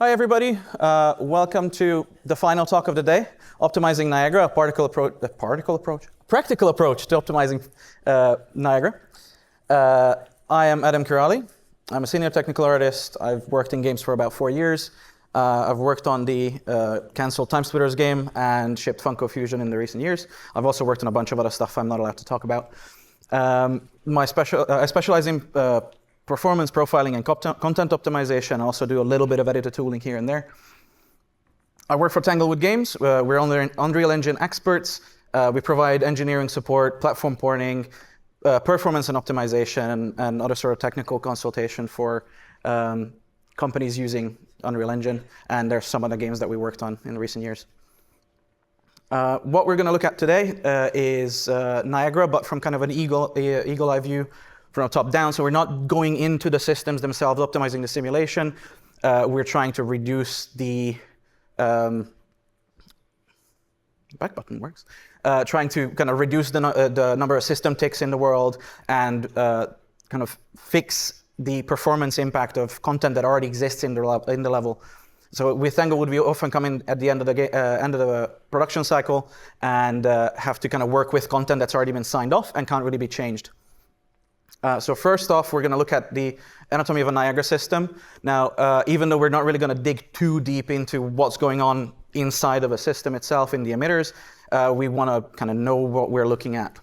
Hi everybody, welcome to the final talk of the day, Optimizing Niagara, a practical approach to optimizing Niagara. I am Adam Kiraly. I'm a senior technical artist. I've worked in games for about 4 years. I've worked on the cancelled Time Splitters game and shipped Funko Fusion in the recent years. I've also worked on a bunch of other stuff I'm not allowed to talk about. I specialize in performance profiling and content optimization. I also do a little bit of editor tooling here and there. I work for Tanglewood Games. We're Unreal Engine experts. We provide engineering support, platform porting, performance and optimization, and other sort of technical consultation for companies using Unreal Engine. And there's some other games that we worked on in recent years. What we're going to look at today is Niagara, but from kind of an eagle-eye view, from top down. So we're not going into the systems themselves, optimizing the simulation. We're trying to reduce the back button works. Trying to kind of reduce the number of system ticks in the world and kind of fix the performance impact of content that already exists in the level. So with Tanglewood, we often come in at the end of the production cycle and have to kind of work with content that's already been signed off and can't really be changed. So first off, we're going to look at the anatomy of a Niagara system. Now, even though we're not really going to dig too deep into what's going on inside of a system itself in the emitters, we want to kind of know what we're looking at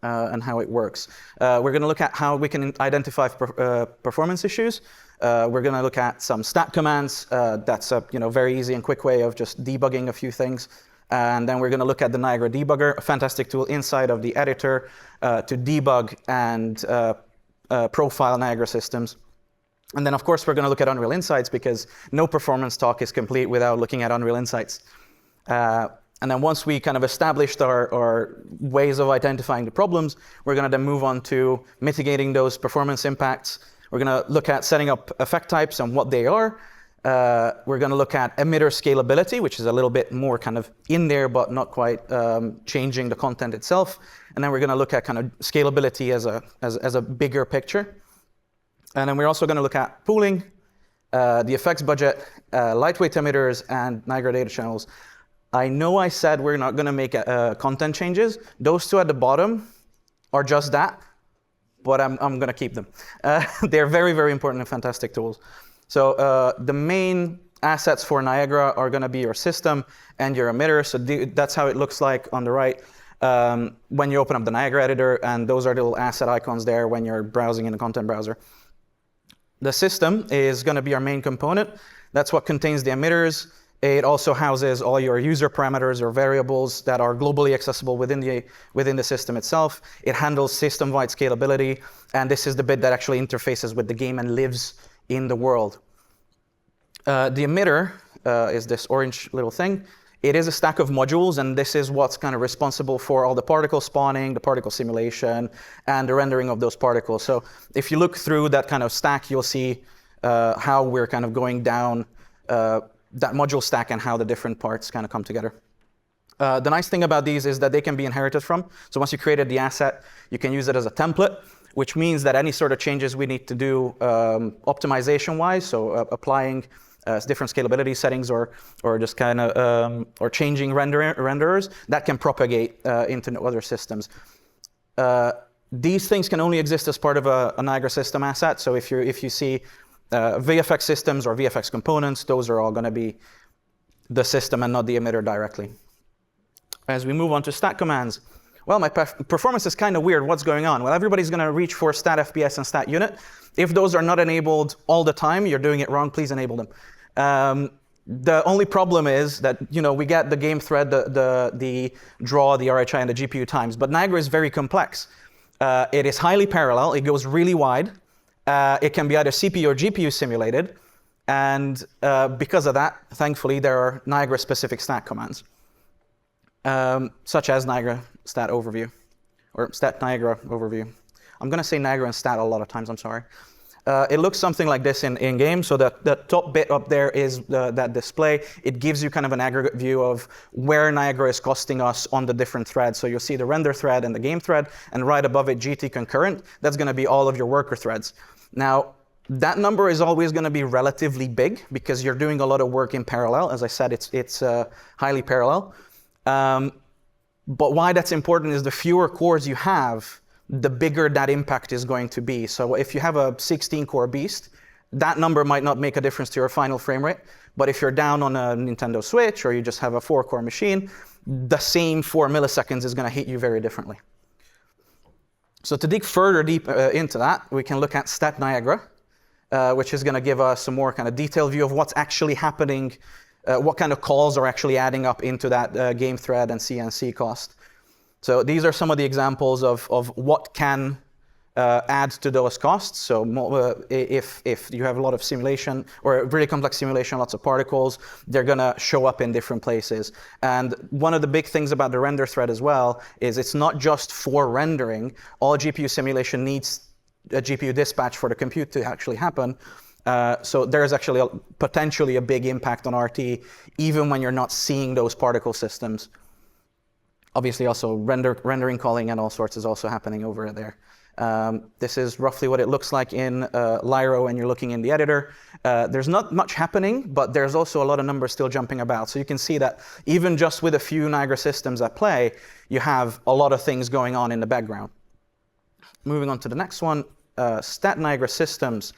and how it works. We're going to look at how we can identify performance issues. We're going to look at some stat commands. That's a very easy and quick way of just debugging a few things. And then we're going to look at the Niagara debugger, a fantastic tool inside of the editor to debug and profile Niagara systems. And then, of course, we're going to look at Unreal Insights because no performance talk is complete without looking at Unreal Insights. And then once we kind of established our ways of identifying the problems, we're going to then move on to mitigating those performance impacts. We're going to look at setting up effect types and what they are. We're going to look at emitter scalability, which is a little bit more kind of in there, but not quite changing the content itself. And then we're going to look at kind of scalability as a bigger picture. And then we're also going to look at pooling, the effects budget, lightweight emitters, and Niagara data channels. I know I said we're not going to make content changes. Those two at the bottom are just that, but I'm going to keep them. They're very, very important and fantastic tools. So the main assets for Niagara are going to be your system and your emitter. So that's how it looks like on the right when you open up the Niagara editor, and those are the little asset icons there when you're browsing in the content browser. The system is going to be our main component. That's what contains the emitters. It also houses all your user parameters or variables that are globally accessible within the system itself. It handles system-wide scalability, and this is the bit that actually interfaces with the game and lives in the world. The emitter is this orange little thing. It is a stack of modules, and this is what's kind of responsible for all the particle spawning, the particle simulation, and the rendering of those particles. So if you look through that kind of stack, you'll see how we're kind of going down that module stack and how the different parts kind of come together. The nice thing about these is that they can be inherited from. So once you created the asset, you can use it as a template, which means that any sort of changes we need to do optimization-wise, so applying different scalability settings or just kind of or changing renderers, that can propagate into other systems. These things can only exist as part of a Niagara system asset. So if you see VFX systems or VFX components, those are all going to be the system and not the emitter directly. As we move on to stat commands, well, my performance is kind of weird. What's going on? Well, everybody's going to reach for stat FPS and stat unit. If those are not enabled all the time, you're doing it wrong. Please enable them. The only problem is that we get the game thread, the draw, the RHI, and the GPU times. But Niagara is very complex. It is highly parallel. It goes really wide. It can be either CPU or GPU simulated. And because of that, thankfully, there are Niagara-specific stat commands. Such as Niagara stat overview, or stat Niagara overview. I'm going to say Niagara and stat a lot of times, I'm sorry. It looks something like this in game. So the top bit up there is that display. It gives you kind of an aggregate view of where Niagara is costing us on the different threads. So you'll see the render thread and the game thread, and right above it, GT concurrent. That's going to be all of your worker threads. Now, That number is always going to be relatively big because you're doing a lot of work in parallel. As I said, it's highly parallel. But why that's important is the fewer cores you have, the bigger that impact is going to be. So if you have a 16-core beast, that number might not make a difference to your final frame rate. But if you're down on a Nintendo Switch or you just have a 4-core machine, the same 4 milliseconds is going to hit you very differently. So to dig further into that, we can look at Stat Niagara, which is going to give us a more kind of detailed view of what's actually happening, what kind of calls are actually adding up into that game thread and CNC cost. So these are some of the examples of what can add to those costs. So if you have a lot of simulation or a really complex simulation, lots of particles, they're going to show up in different places. And one of the big things about the render thread as well is it's not just for rendering. All GPU simulation needs a GPU dispatch for the compute to actually happen. So there is actually potentially a big impact on RT, even when you're not seeing those particle systems. Obviously, also rendering calling and all sorts is also happening over there. This is roughly what it looks like in Lyra when you're looking in the editor. There's not much happening, but there's also a lot of numbers still jumping about. So you can see that even just with a few Niagara systems at play, you have a lot of things going on in the background. Moving on to the next one, Stat Niagara systems.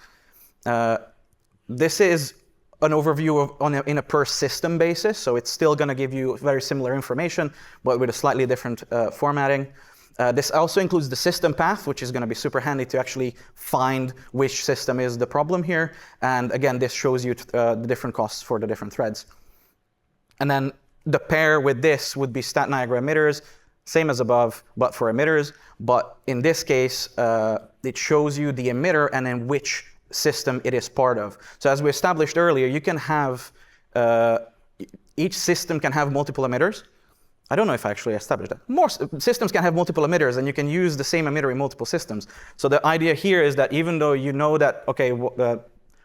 This is an overview in a per system basis, so it's still going to give you very similar information, but with a slightly different formatting. This also includes the system path, which is going to be super handy to actually find which system is the problem here. And again, this shows you the different costs for the different threads. And then the pair with this would be Stat Niagara emitters, same as above, but for emitters. But in this case, it shows you the emitter and then which system it is part of. So as we established earlier, you can have, each system can have multiple emitters. I don't know if I actually established that. More systems can have multiple emitters, and you can use the same emitter in multiple systems. So the idea here is that even though you know that, okay,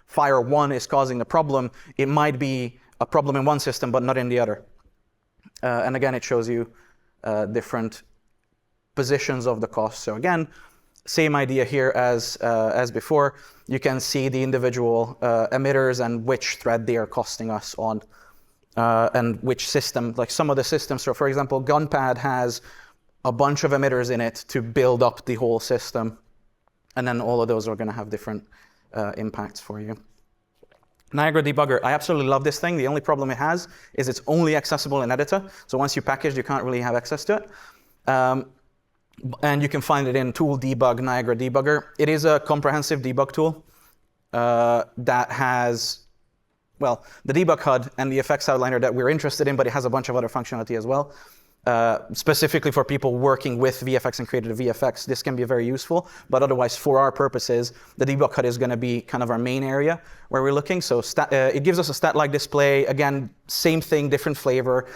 fire 1 is causing the problem, it might be a problem in one system, but not in the other. And again, it shows you different positions of the cost. So again, same idea here as before. You can see the individual emitters and which thread they are costing us on. And which system, like some of the systems. So for example, Gunpad has a bunch of emitters in it to build up the whole system. And then all of those are going to have different impacts for you. Niagara Debugger, I absolutely love this thing. The only problem it has is it's only accessible in Editor. So once you package, you can't really have access to it. And you can find it in Tool Debug, Niagara Debugger. It is a comprehensive debug tool that has, well, the debug HUD and the effects outliner that we're interested in, but it has a bunch of other functionality as well. Specifically for people working with VFX and creative VFX, this can be very useful. But otherwise, for our purposes, the debug HUD is going to be kind of our main area where we're looking. So it gives us a stat-like display. Again, same thing, different flavor.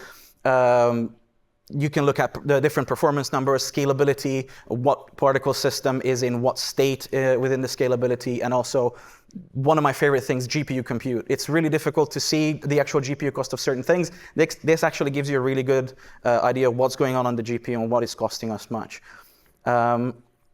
You can look at the different performance numbers, scalability, what particle system is in what state within the scalability, and also one of my favorite things, GPU compute. It's really difficult to see the actual GPU cost of certain things. This actually gives you a really good idea of what's going on the GPU and what is costing us much. And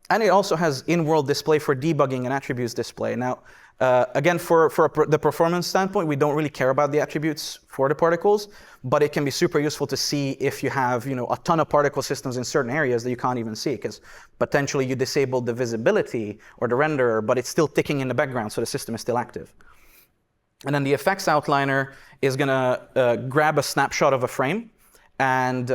it also has in-world display for debugging and attributes display. Now, again, for the performance standpoint, we don't really care about the attributes for the particles, but it can be super useful to see if you have, a ton of particle systems in certain areas that you can't even see, because potentially you disabled the visibility or the renderer, but it's still ticking in the background, so the system is still active. And then the effects outliner is going to grab a snapshot of a frame and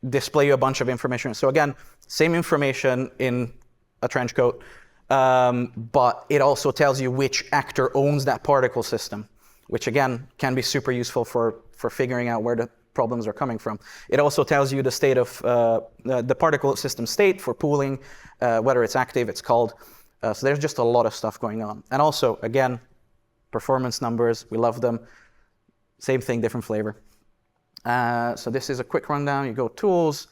display you a bunch of information. So again, same information in a trench coat, but it also tells you which actor owns that particle system, which again can be super useful for figuring out where the problems are coming from. It also tells you the state of the particle system state for pooling, whether it's active, it's called. So there's just a lot of stuff going on. And also, again, performance numbers, we love them. Same thing, different flavor. So this is a quick rundown. You go Tools,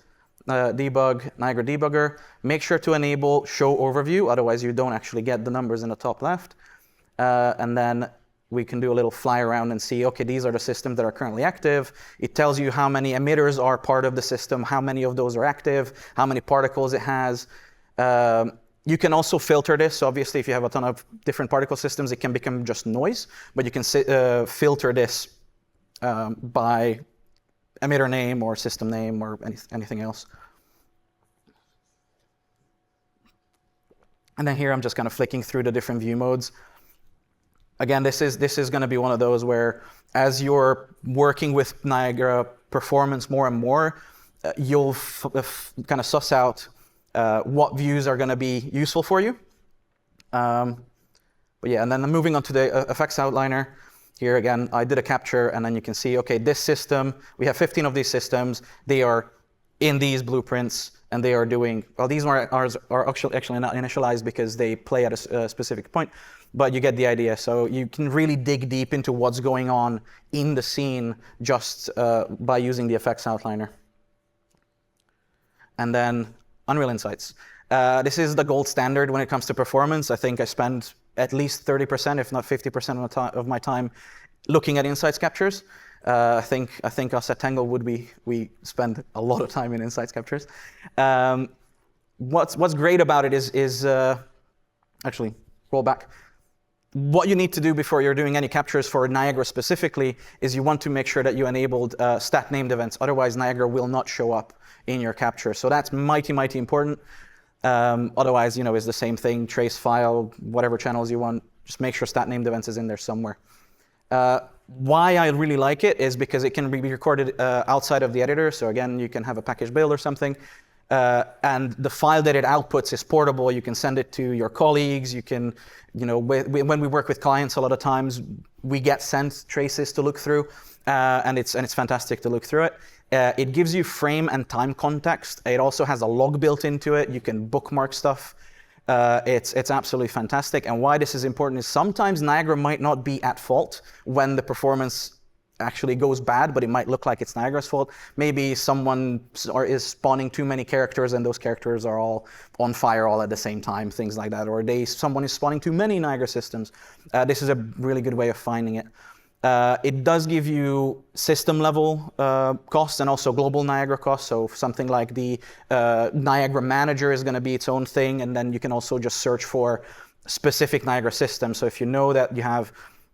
Debug, Niagara Debugger. Make sure to enable Show Overview, otherwise you don't actually get the numbers in the top left. And then we can do a little fly around and see, okay, these are the systems that are currently active. It tells you how many emitters are part of the system, how many of those are active, how many particles it has. You can also filter this. So obviously, if you have a ton of different particle systems, it can become just noise. But you can filter this by emitter name or system name or anything else. And then here I'm just kind of flicking through the different view modes. Again, this is going to be one of those where, as you're working with Niagara performance more and more, you'll kind of suss out what views are going to be useful for you. But yeah, and then I'm moving on to the effects outliner. Here again, I did a capture, and then you can see, okay, this system, we have 15 of these systems. They are in these blueprints, and they are doing, well, these are actually not initialized because they play at a specific point, but you get the idea. So you can really dig deep into what's going on in the scene just by using the effects outliner. And then Unreal Insights. This is the gold standard when it comes to performance. I think I spend at least 30%, if not 50% of my time looking at insights captures. I think us at Tanglewood, we spend a lot of time in insights captures. What's great about it is actually, roll back. What you need to do before you're doing any captures for Niagara specifically is you want to make sure that you enabled stat named events. Otherwise, Niagara will not show up in your capture. So that's mighty important. Otherwise, it's the same thing, trace file, whatever channels you want, just make sure stat named events is in there somewhere. Why I really like it is because it can be recorded outside of the editor. So again, you can have a package build or something. And the file that it outputs is portable. You can send it to your colleagues. You can, when we work with clients, a lot of times we get sent traces to look through, and it's fantastic to look through it. It gives you frame and time context. It also has a log built into it. You can bookmark stuff. It's absolutely fantastic. And why this is important is sometimes Niagara might not be at fault when the performance actually goes bad, but it might look like it's Niagara's fault. Maybe someone is spawning too many characters and those characters are all on fire all at the same time, things like that. Or someone is spawning too many Niagara systems. This is a really good way of finding it. It does give you system level costs and also global Niagara costs. So something like the Niagara manager is going to be its own thing. And then you can also just search for specific Niagara systems. So if you know that you have,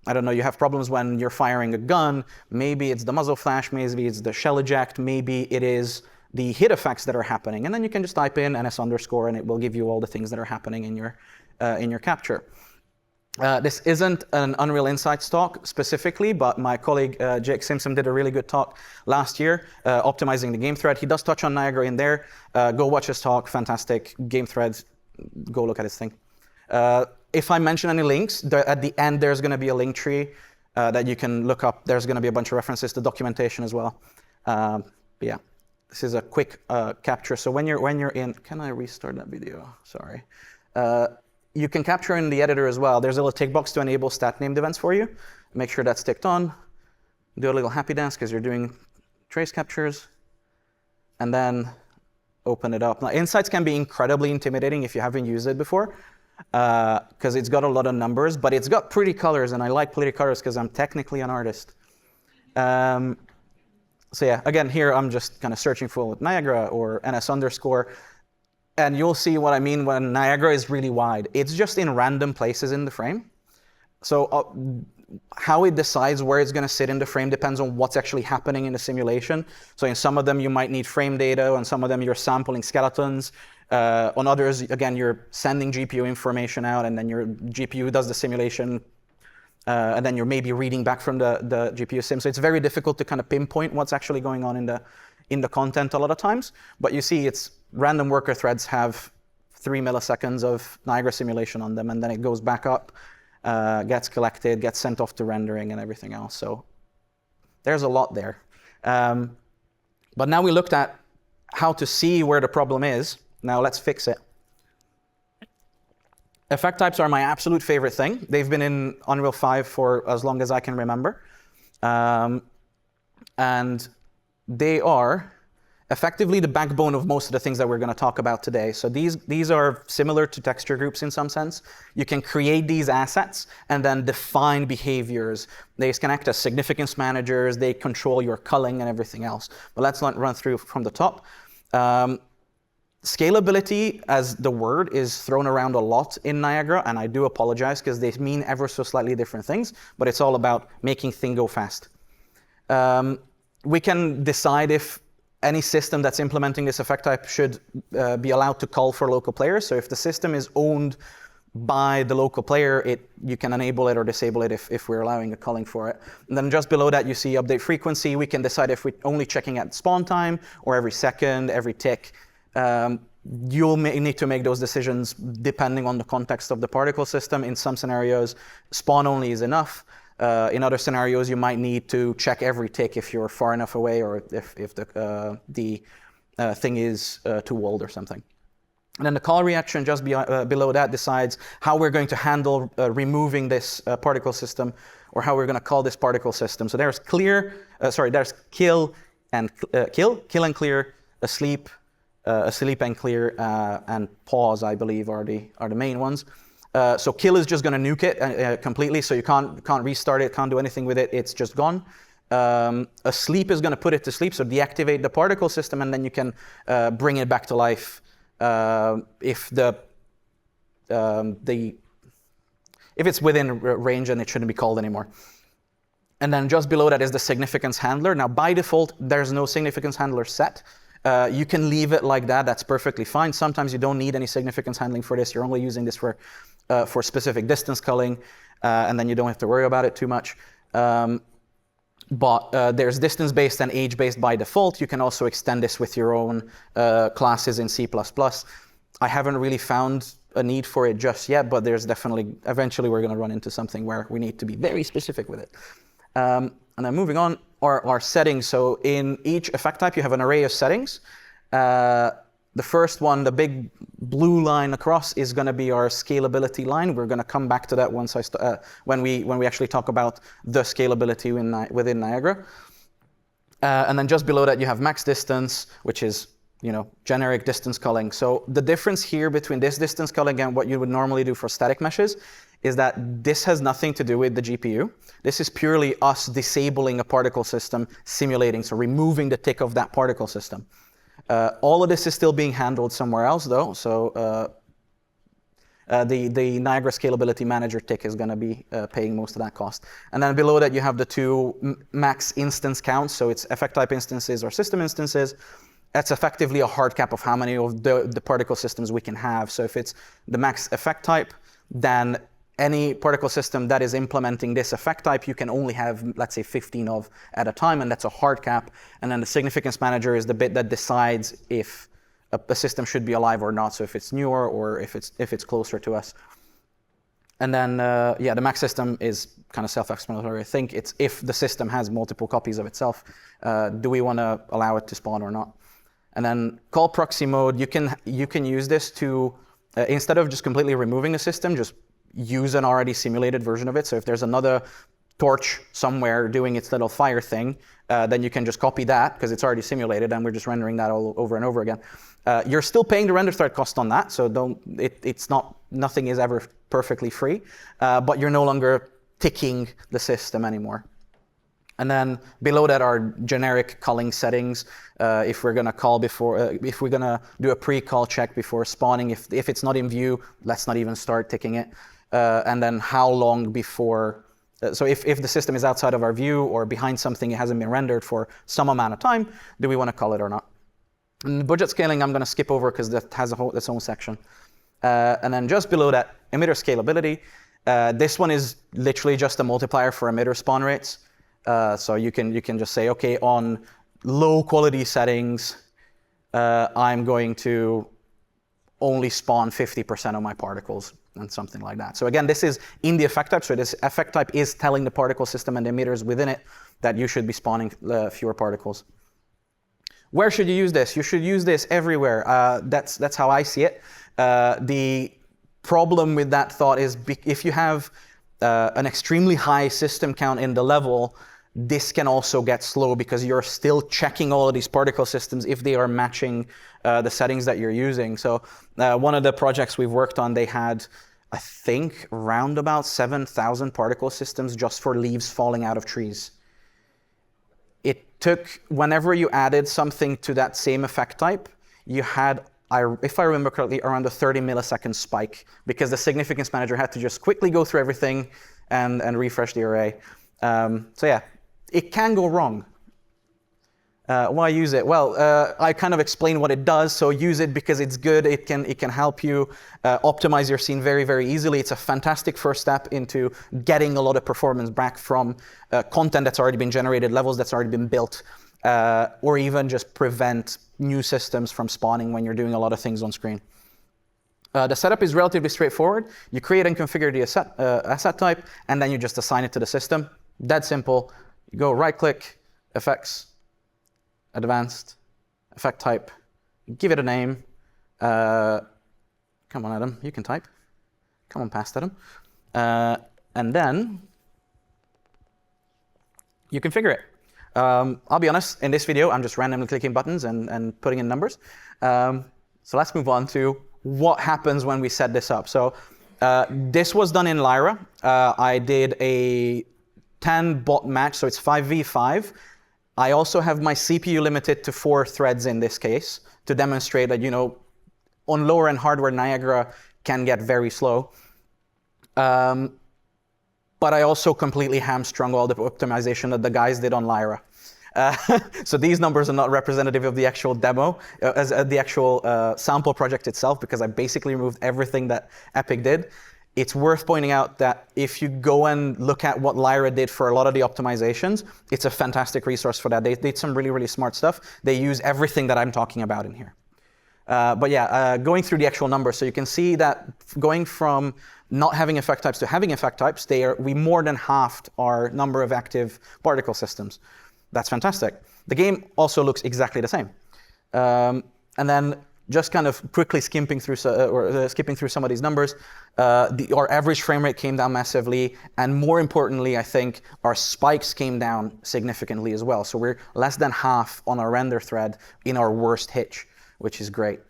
you have problems when you're firing a gun, maybe it's the muzzle flash, maybe it's the shell eject, maybe it is the hit effects that are happening. And then you can just type in ns underscore and it will give you all the things that are happening in your capture. This isn't an Unreal Insights talk specifically, but my colleague Jake Simpson did a really good talk last year, optimizing the game thread. He does touch on Niagara in there. Go watch his talk, fantastic game threads. Go look at his thing. If I mention any links, at the end there's going to be a link tree that you can look up. There's going to be a bunch of references to documentation as well. But yeah, this is a quick capture. So when you're in, can I restart that video? Sorry. You can capture in the editor as well. There's a little tick box to enable stat named events for you. Make sure that's ticked on. Do a little happy dance because you're doing trace captures. And then open it up. Now, Insights can be incredibly intimidating if you haven't used it before, because it's got a lot of numbers, but it's got pretty colors, and I like pretty colors because I'm technically an artist. So yeah, again, here I'm just kind of searching for Niagara or ns underscore. And you'll see what I mean when Niagara is really wide. It's just in random places in the frame. So how it decides where it's going to sit in the frame depends on what's actually happening in the simulation. So in some of them, you might need frame data. On some of them, you're sampling skeletons. On others, again, you're sending GPU information out, and then your GPU does the simulation. And then you're maybe reading back from the GPU sim. So it's very difficult to kind of pinpoint what's actually going on in the content a lot of times. But you see, it's random worker threads have 3 milliseconds of Niagara simulation on them, and then it goes back up, gets collected, gets sent off to rendering and everything else. So there's a lot there. But now we looked at how to see where the problem is. Now let's fix it. Effect types are my absolute favorite thing. They've been in Unreal 5 for as long as I can remember. And they are effectively the backbone of most of the things that we're going to talk about today. So these are similar to texture groups in some sense. You can create these assets and then define behaviors. They can act as significance managers. They control your culling and everything else. But let's run through from the top. Scalability as the word is thrown around a lot in Niagara, and I do apologize because they mean ever so slightly different things, but it's all about making things go fast. We can decide if any system that's implementing this effect type should be allowed to call for local players. So if the system is owned by the local player, you can enable it or disable it if we're allowing a calling for it. And then just below that, you see update frequency. We can decide if we're only checking at spawn time or every second, every tick. You'll need to make those decisions depending on the context of the particle system. In some scenarios, spawn only is enough. In other scenarios, you might need to check every tick if you're far enough away or if the thing is too old or something. And then the call reaction just below that decides how we're going to handle removing this particle system, or how we're going to call this particle system. So there's there's kill and clear, asleep and clear, and pause, I believe, are the main ones. So kill is just going to nuke it completely, so you can't restart it, can't do anything with it. It's just gone. Asleep is going to put it to sleep, so deactivate the particle system, and then you can bring it back to life if it's within range and it shouldn't be called anymore. And then just below that is the significance handler. Now, by default, there's no significance handler set. You can leave it like that. That's perfectly fine. Sometimes you don't need any significance handling for this. You're only using this for specific distance culling, and then you don't have to worry about it too much. But there's distance-based and age-based by default. You can also extend this with your own classes in C++. I haven't really found a need for it just yet, but there's definitely, eventually we're going to run into something where we need to be very specific with it. And then moving on, our settings. So in each effect type, you have an array of settings. The first one, the big blue line across, is going to be our scalability line. We're going to come back to that once when we actually talk about the scalability within Niagara. And then just below that, you have max distance, which is generic distance culling. So the difference here between this distance culling and what you would normally do for static meshes is that this has nothing to do with the GPU. This is purely us disabling a particle system simulating, so removing the tick of that particle system. All of this is still being handled somewhere else, though. So the Niagara Scalability Manager tick is going to be paying most of that cost. And then below that, you have the two max instance counts. So it's effect type instances or system instances. That's effectively a hard cap of how many of the particle systems we can have. So if it's the max effect type, then any particle system that is implementing this effect type, you can only have, let's say, 15 of at a time, and that's a hard cap. And then the significance manager is the bit that decides if a system should be alive or not, so if it's newer or if it's closer to us. And then, the max system is kind of self-explanatory. I think it's if the system has multiple copies of itself, do we want to allow it to spawn or not? And then call proxy mode, you can use this to, instead of just completely removing the system, just use an already simulated version of it. So if there's another torch somewhere doing its little fire thing, then you can just copy that because it's already simulated and we're just rendering that all over and over again. You're still paying the render thread cost on that, so nothing is ever perfectly free, but you're no longer ticking the system anymore. And then below that are generic culling settings. If we're going to call before, if we're going to do a pre-call check before spawning, if it's not in view, let's not even start ticking it. And then how long before, so if the system is outside of our view or behind something, it hasn't been rendered for some amount of time, do we want to call it or not? And budget scaling, I'm going to skip over because that has its own section. And then just below that, emitter scalability. This one is literally just a multiplier for emitter spawn rates. So you can just say, okay, on low quality settings, I'm going to only spawn 50% of my particles and something like that. So again, this is in the effect type. So this effect type is telling the particle system and the emitters within it that you should be spawning fewer particles. Where should you use this? You should use this everywhere. That's how I see it. The problem with that thought is if you have an extremely high system count in the level, this can also get slow because you're still checking all of these particle systems if they are matching the settings that you're using. So one of the projects we've worked on, they had, I think, around about 7,000 particle systems just for leaves falling out of trees. It took, whenever you added something to that same effect type, you had if I remember correctly, around a 30 millisecond spike, because the significance manager had to just quickly go through everything and refresh the array. So yeah, it can go wrong. Why use it? Well, I kind of explained what it does, so use it because it's good. It can help you optimize your scene very, very easily. It's a fantastic first step into getting a lot of performance back from content that's already been generated, levels that's already been built, or even just prevent new systems from spawning when you're doing a lot of things on screen. The setup is relatively straightforward. You create and configure the asset type, and then you just assign it to the system. Dead simple. You go right-click, effects, advanced, effect type, give it a name. Come on, Adam, you can type. Come on past Adam. And then you configure it. I'll be honest, in this video, I'm just randomly clicking buttons and putting in numbers. So let's move on to what happens when we set this up. So this was done in Lyra. I did a 10 bot match, so it's 5v5. I also have my CPU limited to 4 threads in this case to demonstrate that, on lower end hardware, Niagara can get very slow. But I also completely hamstrung all the optimization that the guys did on Lyra. So these numbers are not representative of the actual demo, as the actual sample project itself, because I basically removed everything that Epic did. It's worth pointing out that if you go and look at what Lyra did for a lot of the optimizations, it's a fantastic resource for that. They did some really, really smart stuff. They use everything that I'm talking about in here. But yeah, going through the actual numbers, so you can see that going from not having effect types to having effect types, we more than halved our number of active particle systems. That's fantastic. The game also looks exactly the same. And then just kind of quickly skipping through some of these numbers, our average frame rate came down massively, and more importantly, I think our spikes came down significantly as well. So we're less than half on our render thread in our worst hitch, which is great.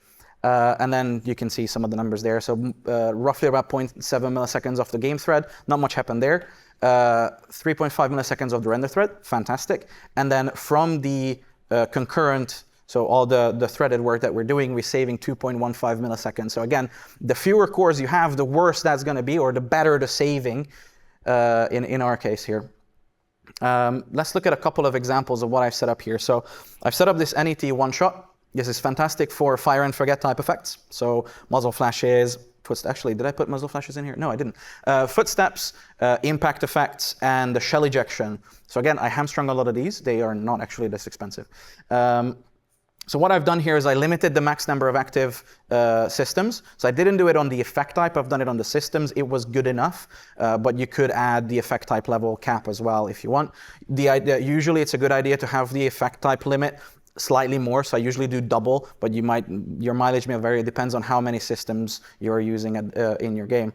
And then you can see some of the numbers there. So roughly about 0.7 milliseconds off the game thread, not much happened there. 3.5 milliseconds of the render thread, fantastic. And then from the concurrent, so all the threaded work that we're doing, we're saving 2.15 milliseconds. So again, the fewer cores you have, the worse that's going to be, or the better the saving in our case here. Let's look at a couple of examples of what I've set up here. So I've set up this NET one-shot. This is fantastic for fire and forget type effects. So muzzle flashes, actually, did I put muzzle flashes in here? No, I didn't. Footsteps, impact effects, and the shell ejection. So again, I hamstrung a lot of these. They are not actually this expensive. So what I've done here is I limited the max number of active systems. So I didn't do it on the effect type. I've done it on the systems. It was good enough, but you could add the effect type level cap as well if you want. Usually it's a good idea to have the effect type limit slightly more. So I usually do double, but your mileage may vary. It depends on how many systems you're using in your game.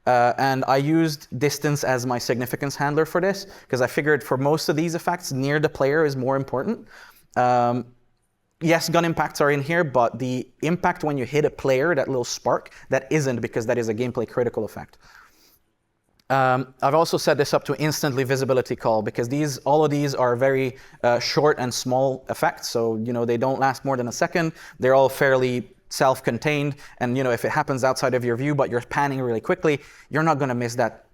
And I used distance as my significance handler for this, because I figured for most of these effects, near the player is more important. Yes, gun impacts are in here, but the impact when you hit a player, that little spark, that isn't, because that is a gameplay critical effect. I've also set this up to instantly visibility call, because all of these are very short and small effects. So, they don't last more than a second. They're all fairly self-contained. And, if it happens outside of your view, but you're panning really quickly, you're not going to miss that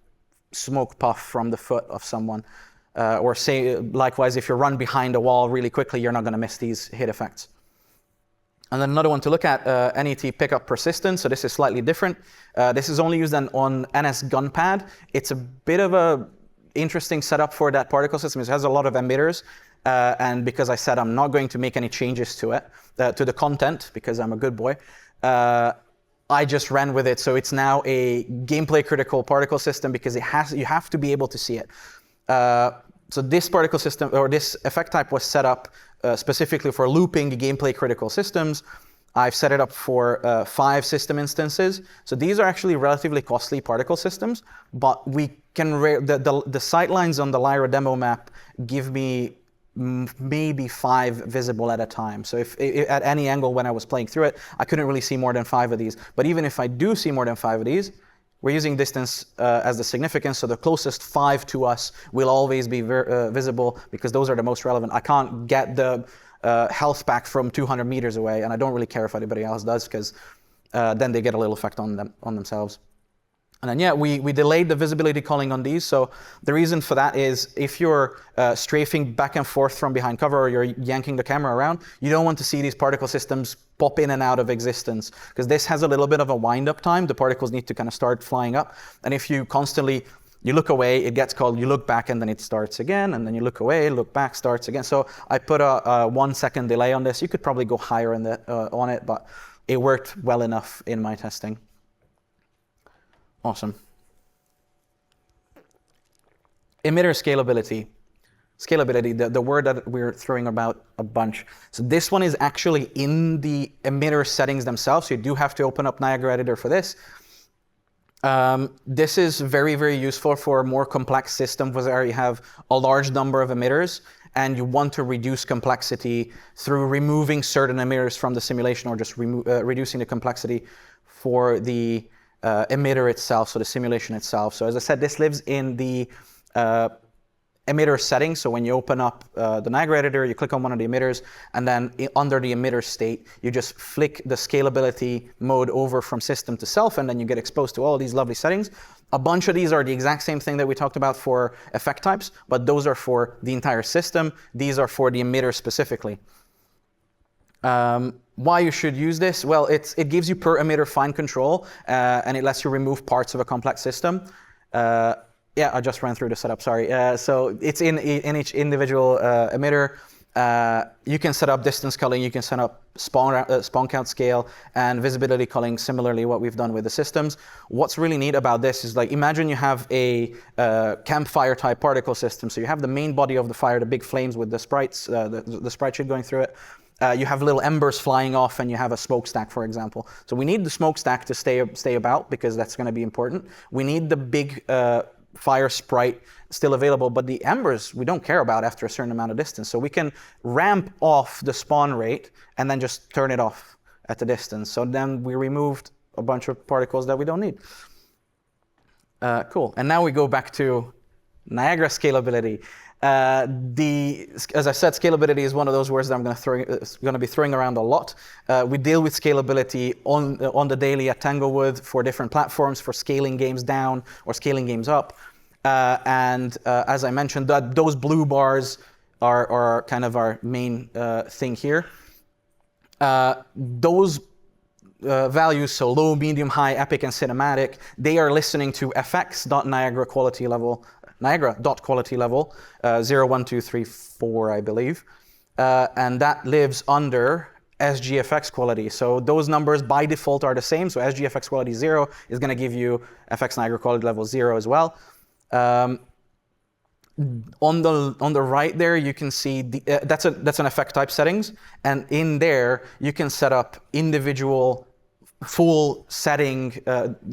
smoke puff from the foot of someone. Or say, likewise, if you run behind a wall really quickly, you're not going to miss these hit effects. And then another one to look at, NET pickup persistence. So this is slightly different. This is only used on NS Gunpad. It's a bit of a interesting setup for that particle system. It has a lot of emitters. And because I said I'm not going to make any changes to it, to the content, because I'm a good boy, I just ran with it. So it's now a gameplay critical particle system, because you have to be able to see it. So this particle system, or this effect type, was set up specifically for looping gameplay critical systems. I've set it up for 5 system instances. So these are actually relatively costly particle systems, but we can the sightlines on the Lyra demo map give me maybe 5 visible at a time. So if at any angle when I was playing through it, I couldn't really see more than 5 of these. But even if I do see more than 5 of these, we're using distance as the significance, so the closest 5 to us will always be visible, because those are the most relevant. I can't get the health pack from 200 meters away, and I don't really care if anybody else does, because then they get a little effect on themselves. And then, yeah, we delayed the visibility culling on these. So the reason for that is if you're strafing back and forth from behind cover, or you're yanking the camera around, you don't want to see these particle systems pop in and out of existence, because this has a little bit of a wind-up time. The particles need to kind of start flying up. And if you constantly, you look away, it gets called, you look back, and then it starts again, and then you look away, look back, starts again. So I put a 1 second delay on this. You could probably go higher on it, but it worked well enough in my testing. Awesome. Emitter scalability. Scalability, the word that we're throwing about a bunch. So this one is actually in the emitter settings themselves. So you do have to open up Niagara Editor for this. This is very, very useful for more complex systems where you have a large number of emitters and you want to reduce complexity through removing certain emitters from the simulation, or just reducing the complexity for the emitter itself, so the simulation itself. So as I said, this lives in the emitter settings. So when you open up the Niagara Editor, you click on one of the emitters, and then under the emitter state, you just flick the scalability mode over from system to self, and then you get exposed to all these lovely settings. A bunch of these are the exact same thing that we talked about for effect types, but those are for the entire system. These are for the emitter specifically. Why you should use this? Well, it gives you per emitter fine control, and it lets you remove parts of a complex system. Yeah, I just ran through the setup, sorry. So it's in each individual emitter. You can set up distance culling, you can set up spawn count scale, and visibility culling, similarly what we've done with the systems. What's really neat about this is, like, imagine you have a campfire type particle system. So you have the main body of the fire, the big flames with the sprites, the sprite sheet going through it. You have little embers flying off, and you have a smokestack, for example. So we need the smokestack to stay about, because that's going to be important. We need the big fire sprite still available, but the embers we don't care about after a certain amount of distance. So we can ramp off the spawn rate and then just turn it off at the distance. So then we removed a bunch of particles that we don't need. Cool. And now we go back to Niagara scalability. As I said, scalability is one of those words that I'm going to be throwing around a lot. We deal with scalability on the daily at Tanglewood for different platforms, for scaling games down or scaling games up. As I mentioned, those blue bars are kind of our main thing here. Those values, so low, medium, high, epic, and cinematic, they are listening to fx.niagara quality level. Niagara.quality level, 0, 1, 2, 3, 4, I believe. And that lives under SGFX quality. So those numbers by default are the same. So SGFX quality 0 is going to give you FX Niagara quality level 0 as well. On the right there, you can see that's an effect type settings. And in there, you can set up individual full setting,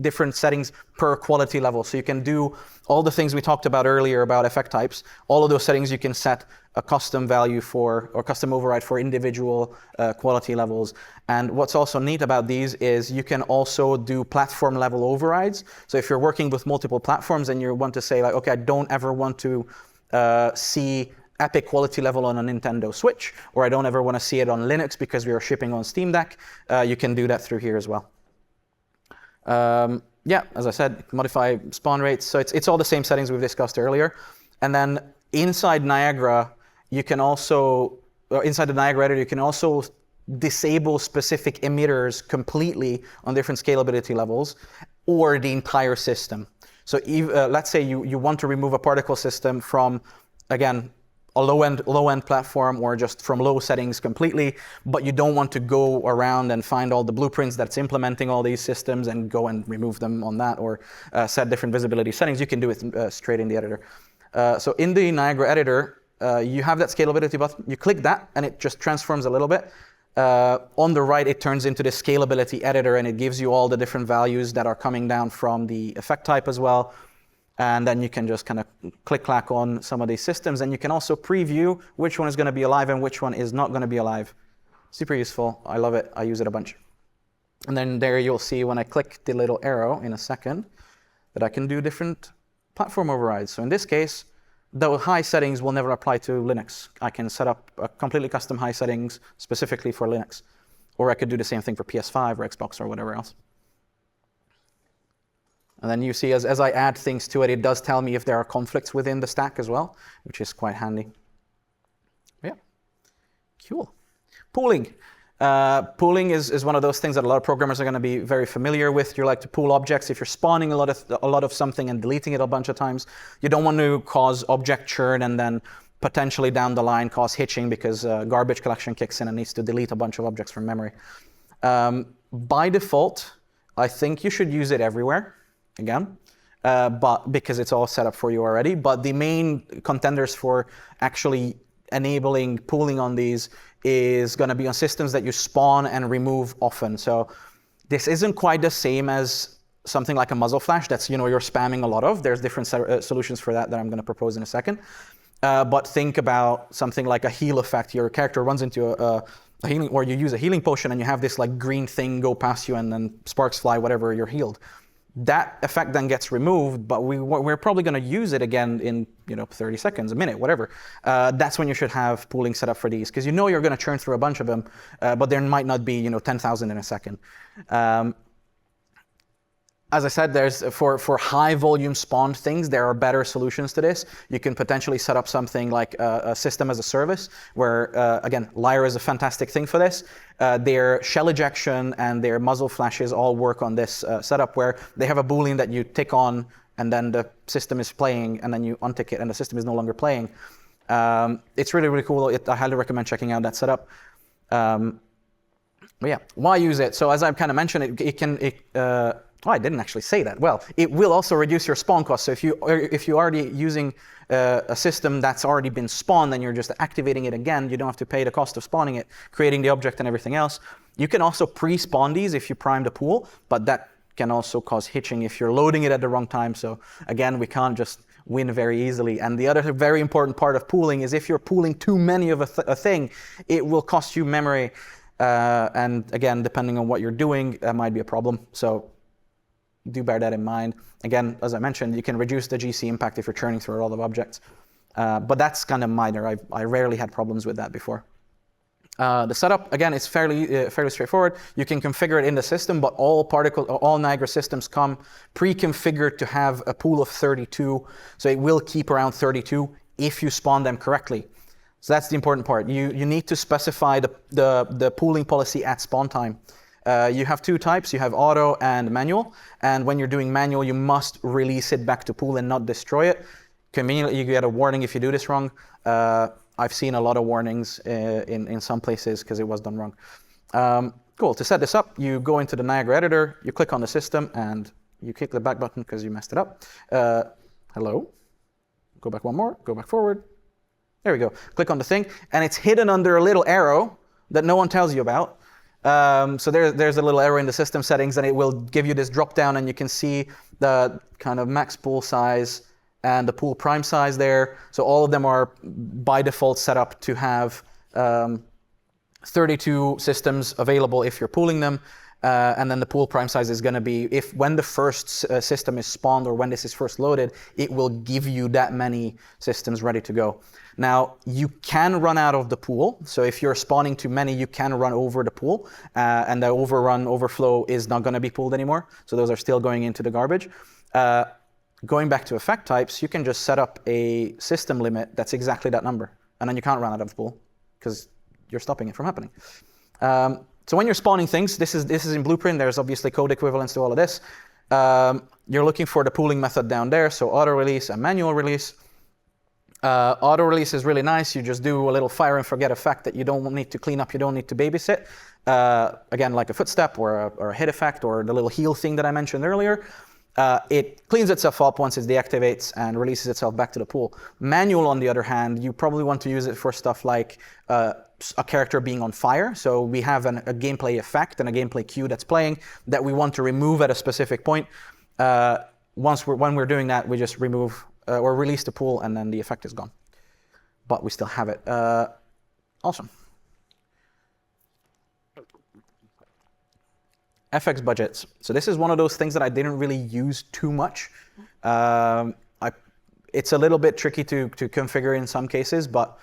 different settings per quality level. So you can do all the things we talked about earlier about effect types. All of those settings you can set a custom value for, or custom override for individual quality levels. And what's also neat about these is you can also do platform level overrides. So if you're working with multiple platforms and you want to say, like, okay, I don't ever want to see epic quality level on a Nintendo Switch, or I don't ever want to see it on Linux because we are shipping on Steam Deck, you can do that through here as well. Yeah, as I said, modify spawn rates. So it's all the same settings we've discussed earlier. And then inside Niagara, you can also, inside the Niagara Editor, you can also disable specific emitters completely on different scalability levels, or the entire system. So let's say you want to remove a particle system from, again, a low-end platform, or just from low settings completely, but you don't want to go around and find all the blueprints that's implementing all these systems and go and remove them on that, or set different visibility settings. You can do it straight in the editor. So in the Niagara Editor, you have that scalability button. You click that, and it just transforms a little bit. On the right, it turns into the scalability editor, and it gives you all the different values that are coming down from the effect type as well. And then you can just kind of click-clack on some of these systems, and you can also preview which one is going to be alive and which one is not going to be alive. Super useful. I love it. I use it a bunch. And then there you'll see when I click the little arrow in a second that I can do different platform overrides. So in this case, the high settings will never apply to Linux. I can set up a completely custom high settings specifically for Linux. Or I could do the same thing for PS5 or Xbox or whatever else. And then you see as I add things to it, it does tell me if there are conflicts within the stack as well, which is quite handy. Yeah, cool. Pooling. Pooling is one of those things that a lot of programmers are going to be very familiar with. You like to pool objects. If you're spawning a lot of something and deleting it a bunch of times, you don't want to cause object churn and then potentially down the line cause hitching because garbage collection kicks in and needs to delete a bunch of objects from memory. By default, I think you should use it everywhere, again, but because it's all set up for you already. But the main contenders for actually enabling pooling on these is going to be on systems that you spawn and remove often. So this isn't quite the same as something like a muzzle flash that's you're spamming a lot of. There's different solutions for that I'm going to propose in a second. But think about something like a heal effect. Your character runs into a healing, or you use a healing potion and you have this like green thing go past you and then sparks fly, whatever, you're healed. That effect then gets removed, but we're probably going to use it again in 30 seconds, a minute, whatever. That's when you should have pooling set up for these, because you're going to churn through a bunch of them, but there might not be 10,000 in a second. As I said, there's for high volume spawned things, there are better solutions to this. You can potentially set up something like a system as a service, where again, Lyra is a fantastic thing for this. Their shell ejection and their muzzle flashes all work on this setup, where they have a boolean that you tick on, and then the system is playing, and then you untick it, and the system is no longer playing. It's really, really cool. I highly recommend checking out that setup. But yeah, why use it? So as I've kind of mentioned, I didn't actually say that. Well, it will also reduce your spawn cost. So if you're already using a system that's already been spawned, then you're just activating it again. You don't have to pay the cost of spawning it, creating the object and everything else. You can also pre-spawn these if you prime the pool, but that can also cause hitching if you're loading it at the wrong time. So again, we can't just win very easily. And the other very important part of pooling is if you're pooling too many of a thing, it will cost you memory. And again, depending on what you're doing, that might be a problem. So do bear that in mind. Again, as I mentioned, you can reduce the GC impact if you're churning through a lot of objects. But that's kind of minor. I rarely had problems with that before. The setup, again, is fairly straightforward. You can configure it in the system, but all Niagara systems come pre-configured to have a pool of 32. So it will keep around 32 if you spawn them correctly. So that's the important part. You need to specify the pooling policy at spawn time. You have two types. You have auto and manual. And when you're doing manual, you must release it back to pool and not destroy it. Conveniently, you get a warning if you do this wrong. I've seen a lot of warnings in some places because it was done wrong. Cool. To set this up, you go into the Niagara editor, you click on the system, and you click the back button because you messed it up. Hello. Go back one more. Go back forward. There we go. Click on the thing, and it's hidden under a little arrow that no one tells you about. So there's a little arrow in the system settings, and it will give you this drop down, and you can see the kind of max pool size and the pool prime size there. So all of them are by default set up to have 32 systems available if you're pooling them. And then the pool prime size is going to be when the first system is spawned or when this is first loaded, it will give you that many systems ready to go. Now, you can run out of the pool. So if you're spawning too many, you can run over the pool, and the overflow is not going to be pooled anymore. So those are still going into the garbage. Going back to effect types, you can just set up a system limit that's exactly that number. And then you can't run out of the pool because you're stopping it from happening. So when you're spawning things, this is in Blueprint. There's obviously code equivalents to all of this. You're looking for the pooling method down there. So auto release and manual release. Auto release is really nice. You just do a little fire and forget effect that you don't need to clean up. You don't need to babysit. Again, like a footstep or a hit effect or the little heal thing that I mentioned earlier. It cleans itself up once it deactivates and releases itself back to the pool. Manual, on the other hand, you probably want to use it for stuff like a character being on fire. So we have a gameplay effect and a gameplay cue that's playing that we want to remove at a specific point. When we're doing that, we just remove or release the pool, and then the effect is gone. But we still have it. Awesome. FX budgets. So this is one of those things that I didn't really use too much. it's a little bit tricky to configure in some cases, but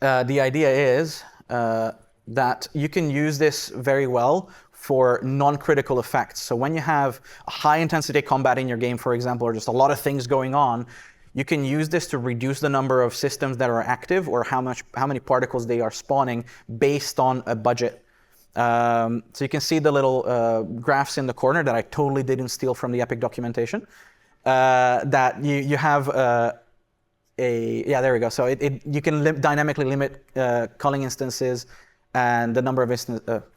the idea is that you can use this very well for non-critical effects. So when you have a high-intensity combat in your game, for example, or just a lot of things going on, you can use this to reduce the number of systems that are active or how many particles they are spawning based on a budget. So you can see the little graphs in the corner that I totally didn't steal from the Epic documentation. That you have there we go. So you can dynamically limit culling instances and the number of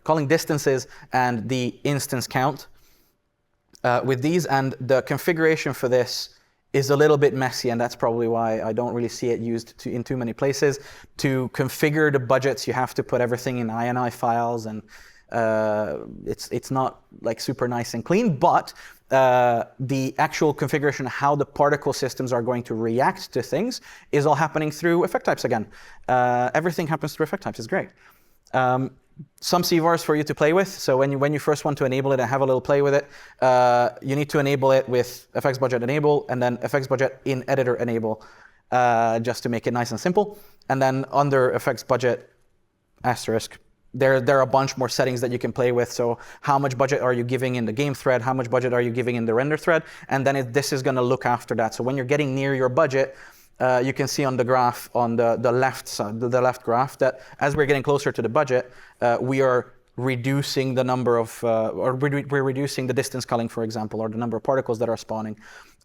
culling distances and the instance count with these. And the configuration for this is a little bit messy, and that's probably why I don't really see it used in too many places. To configure the budgets, you have to put everything in INI files, and it's not like super nice and clean, but the actual configuration, how the particle systems are going to react to things, is all happening through effect types again. Everything happens through effect types. It's great. Some CVARs for you to play with. So when you first want to enable it and have a little play with it, you need to enable it with FX budget enable and then FX budget in editor enable, just to make it nice and simple. And then under FX budget asterisk, there are a bunch more settings that you can play with. So how much budget are you giving in the game thread? How much budget are you giving in the render thread? And then this is going to look after that. So when you're getting near your budget, you can see on the graph on the left side, the left graph, that as we're getting closer to the budget, we are reducing the number of, we're reducing the distance culling, for example, or the number of particles that are spawning.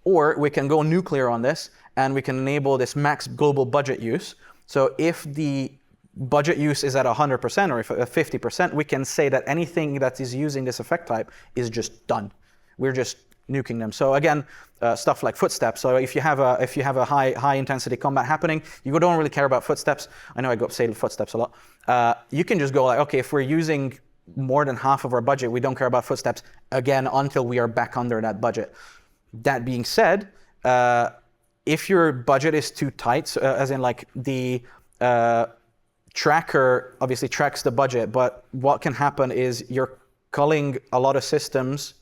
Or we can go nuclear on this, and we can enable this max global budget use. So if the budget use is at 100% or if 50%, we can say that anything that is using this effect type is just done. We're just nuking them. So again, stuff like footsteps. So if you have a high intensity combat happening, you don't really care about footsteps. I know I go say footsteps a lot. You can just go like, okay, if we're using more than half of our budget, we don't care about footsteps again until we are back under that budget. That being said, if your budget is too tight, so, as in like the tracker obviously tracks the budget, but what can happen is you're culling a lot of systems.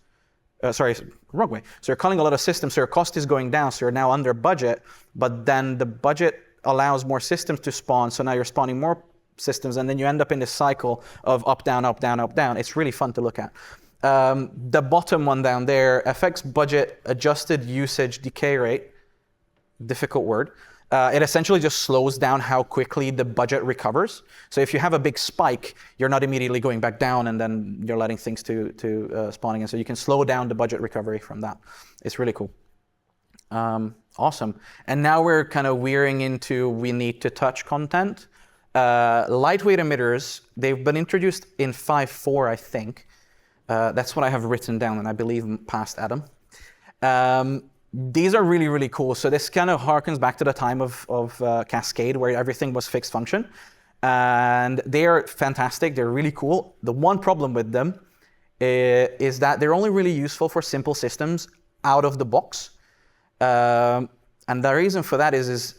Sorry, wrong way. So you're culling a lot of systems, so your cost is going down, so you're now under budget, but then the budget allows more systems to spawn, so now you're spawning more systems, and then you end up in this cycle of up, down, up, down, up, down. It's really fun to look at. The bottom one down there, FX budget adjusted usage decay rate, difficult word. It essentially just slows down how quickly the budget recovers. So if you have a big spike, you're not immediately going back down and then you're letting things to spawning in. So you can slow down the budget recovery from that. It's really cool. Awesome. And now we're kind of veering into we need to touch content. Lightweight emitters, they've been introduced in 5.4, I think. That's what I have written down, and I believe past Adam. These are really, really cool. So this kind of harkens back to the time of Cascade, where everything was fixed function. And they are fantastic. They're really cool. The one problem with them is that they're only really useful for simple systems out of the box. And the reason for that is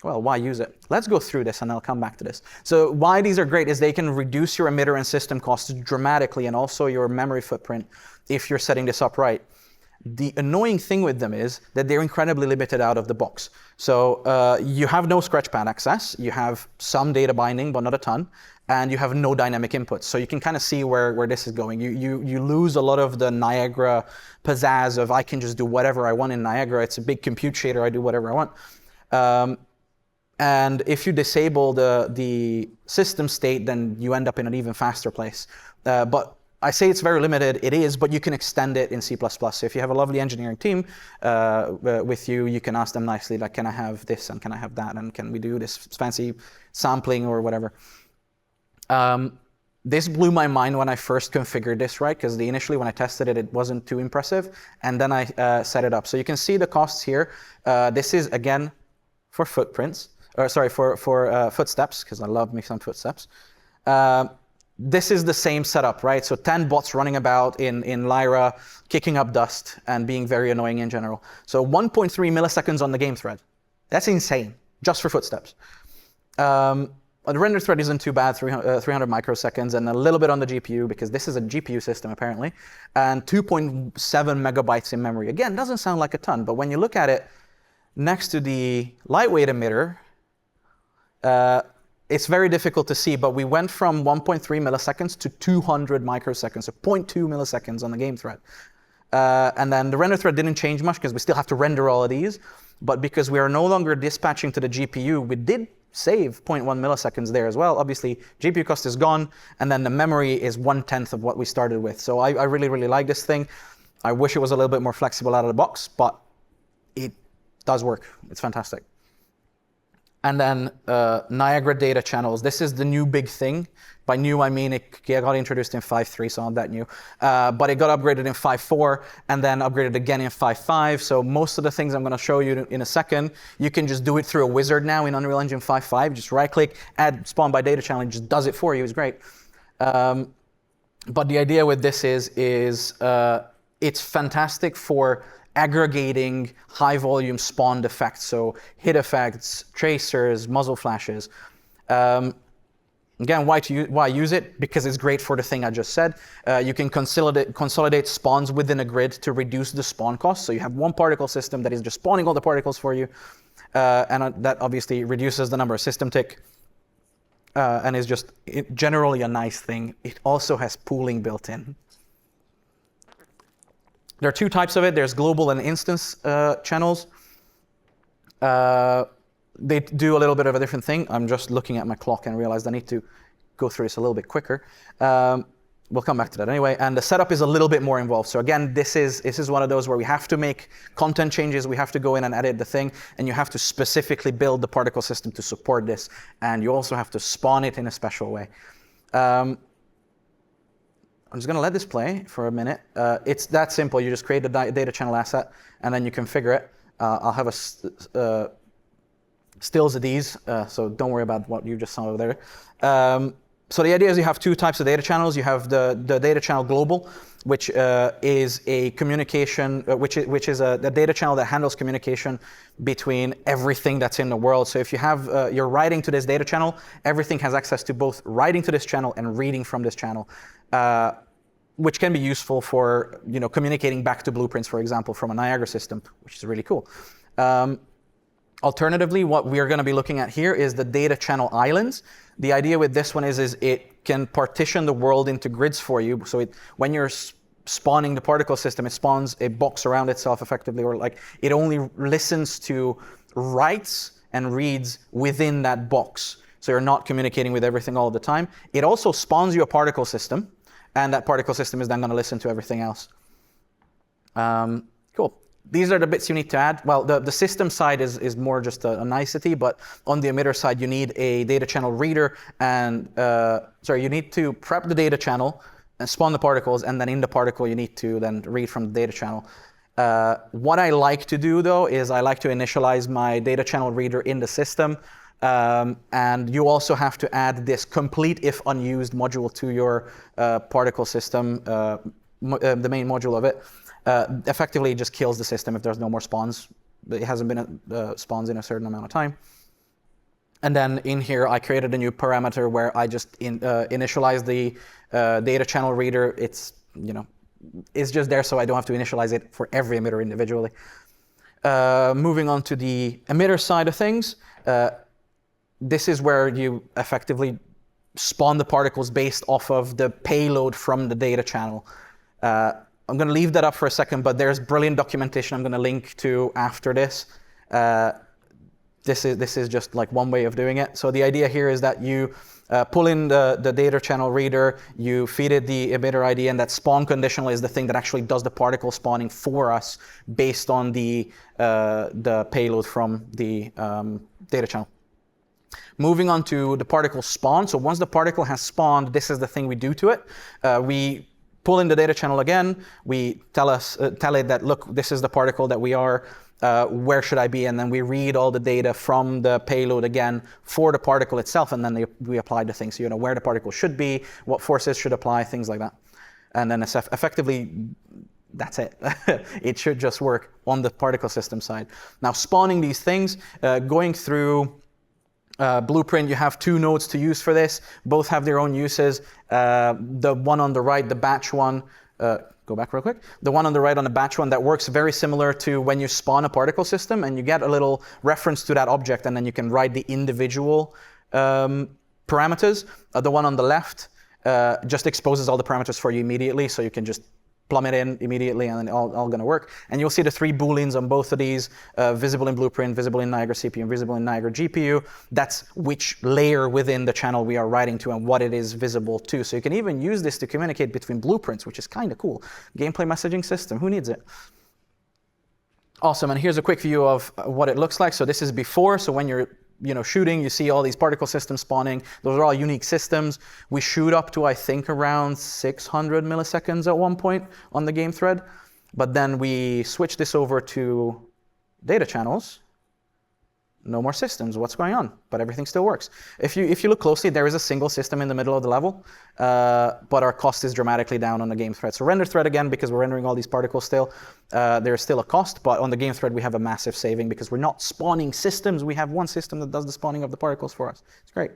well, why use it? Let's go through this and I'll come back to this. So why these are great is they can reduce your emitter and system costs dramatically, and also your memory footprint if you're setting this up right. The annoying thing with them is that they're incredibly limited out of the box. So you have no scratchpad access, you have some data binding, but not a ton, and you have no dynamic inputs. So you can kind of see where this is going. You lose a lot of the Niagara pizzazz of I can just do whatever I want in Niagara. It's a big compute shader, I do whatever I want. And if you disable the system state, then you end up in an even faster place. But I say it's very limited. It is, but you can extend it in C++. So if you have a lovely engineering team with you, you can ask them nicely, like, can I have this and can I have that? And can we do this fancy sampling or whatever? This blew my mind when I first configured this, right? Because initially when I tested it, it wasn't too impressive. And then I set it up. So you can see the costs here. This is, again, for footprints. For footsteps, because I love me some footsteps. This is the same setup, right? So 10 bots running about in Lyra, kicking up dust and being very annoying in general. So 1.3 milliseconds on the game thread. That's insane, just for footsteps. The render thread isn't too bad, 300 microseconds, and a little bit on the GPU, because this is a GPU system apparently, and 2.7 megabytes in memory. Again, doesn't sound like a ton, but when you look at it, next to the lightweight emitter, it's very difficult to see, but we went from 1.3 milliseconds to 200 microseconds, so 0.2 milliseconds on the game thread. And then the render thread didn't change much because we still have to render all of these, but because we are no longer dispatching to the GPU, we did save 0.1 milliseconds there as well. Obviously, GPU cost is gone, and then the memory is 1/10 of what we started with. So I really, really like this thing. I wish it was a little bit more flexible out of the box, but it does work. It's fantastic. And then Niagara data channels. This is the new big thing. By new, I mean it got introduced in 5.3, so not that new. But it got upgraded in 5.4 and then upgraded again in 5.5. So most of the things I'm going to show you in a second, you can just do it through a wizard now in Unreal Engine 5.5. Just right-click, add spawn by data channel, it just does it for you. It's great. But the idea with this is it's fantastic for aggregating high volume spawned effects, so hit effects, tracers, muzzle flashes. Again, why use it? Because it's great for the thing I just said. You can consolidate spawns within a grid to reduce the spawn cost. So you have one particle system that is just spawning all the particles for you, and that obviously reduces the number of system tick, and is just generally a nice thing. It also has pooling built in. There are two types of it. There's global and instance channels. They do a little bit of a different thing. I'm just looking at my clock and realized I need to go through this a little bit quicker. We'll come back to that anyway. And the setup is a little bit more involved. So again, this is one of those where we have to make content changes. We have to go in and edit the thing, and you have to specifically build the particle system to support this. And you also have to spawn it in a special way. I'm just going to let this play for a minute. It's that simple. You just create a data channel asset, and then you configure it. I'll have stills of these, so don't worry about what you just saw over there. So the idea is you have two types of data channels. You have the data channel global, which is a communication, which is a data channel that handles communication between everything that's in the world. So if you have you're writing to this data channel, everything has access to both writing to this channel and reading from this channel, which can be useful for communicating back to blueprints, for example, from a Niagara system, which is really cool. Alternatively, what we're going to be looking at here is the data channel islands. The idea with this one is it can partition the world into grids for you. So when you're spawning the particle system, it spawns a box around itself effectively, or like it only listens to writes and reads within that box. So you're not communicating with everything all the time. It also spawns you a particle system, and that particle system is then going to listen to everything else. Cool. These are the bits you need to add. Well, the system side is more just a nicety, but on the emitter side, you need a data channel reader, and you need to prep the data channel and spawn the particles, and then in the particle, you need to then read from the data channel. What I like to do, though, is I like to initialize my data channel reader in the system, and you also have to add this complete if unused module to your particle system, the main module of it. Effectively, it just kills the system if there's no more spawns. It hasn't been spawns in a certain amount of time. And then in here, I created a new parameter where I just initialize the data channel reader. It's just there, so I don't have to initialize it for every emitter individually. Moving on to the emitter side of things, this is where you effectively spawn the particles based off of the payload from the data channel. I'm going to leave that up for a second, but there's brilliant documentation I'm going to link to after this. This is just like one way of doing it. So the idea here is that you pull in the data channel reader, you feed it the emitter ID, and that spawn conditional is the thing that actually does the particle spawning for us based on the payload from the data channel. Moving on to the particle spawn. So once the particle has spawned, this is the thing we do to it. We pull in the data channel again. We tell it that, look, this is the particle that we are. Where should I be? And then we read all the data from the payload again for the particle itself, and then we apply the things. So where the particle should be, what forces should apply, things like that. And then effectively, that's it. It should just work on the particle system side. Now, spawning these things, going through Blueprint, you have two nodes to use for this. Both have their own uses. The one on the right, the batch one, go back real quick. The one on the right on the batch one, that works very similar to when you spawn a particle system and you get a little reference to that object and then you can write the individual parameters. The one on the left just exposes all the parameters for you immediately, so you can just plumb it in immediately and then all going to work. And you'll see the 3 booleans on both of these, visible in Blueprint, visible in Niagara CPU, and visible in Niagara GPU. That's which layer within the channel we are writing to and what it is visible to. So you can even use this to communicate between blueprints, which is kind of cool. Gameplay messaging system, who needs it? Awesome, and here's a quick view of what it looks like. So this is before, so when you're shooting, you see all these particle systems spawning. Those are all unique systems. We shoot up to, I think, around 600 milliseconds at one point on the game thread. But then we switch this over to data channels. No more systems. What's going on? But everything still works. If you look closely, there is a single system in the middle of the level, but our cost is dramatically down on the game thread. So render thread again, because we're rendering all these particles still, there's still a cost, but on the game thread we have a massive saving because we're not spawning systems. We have one system that does the spawning of the particles for us. It's great.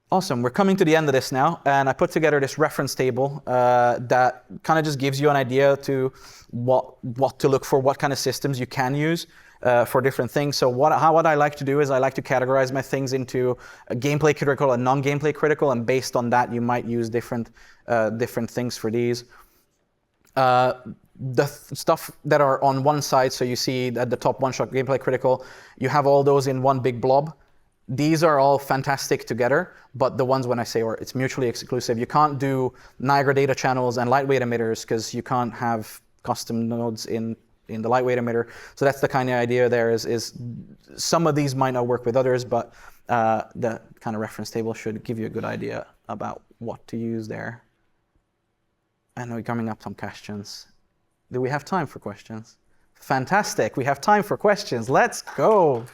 Awesome. We're coming to the end of this now, and I put together this reference table that kind of just gives you an idea to what to look for, what kind of systems you can use for different things. So what I like to do is I like to categorize my things into a gameplay critical and non-gameplay critical, and based on that you might use different things for these. Stuff that are on one side, so you see at the top one-shot gameplay critical, you have all those in one big blob. These are all fantastic together, but the ones when I say it's mutually exclusive, you can't do Niagara data channels and lightweight emitters because you can't have custom nodes in the lightweight emitter. So that's the kind of idea there is some of these might not work with others, but the kind of reference table should give you a good idea about what to use there. And we're coming up some questions. Do we have time for questions? Fantastic, we have time for questions. Let's go.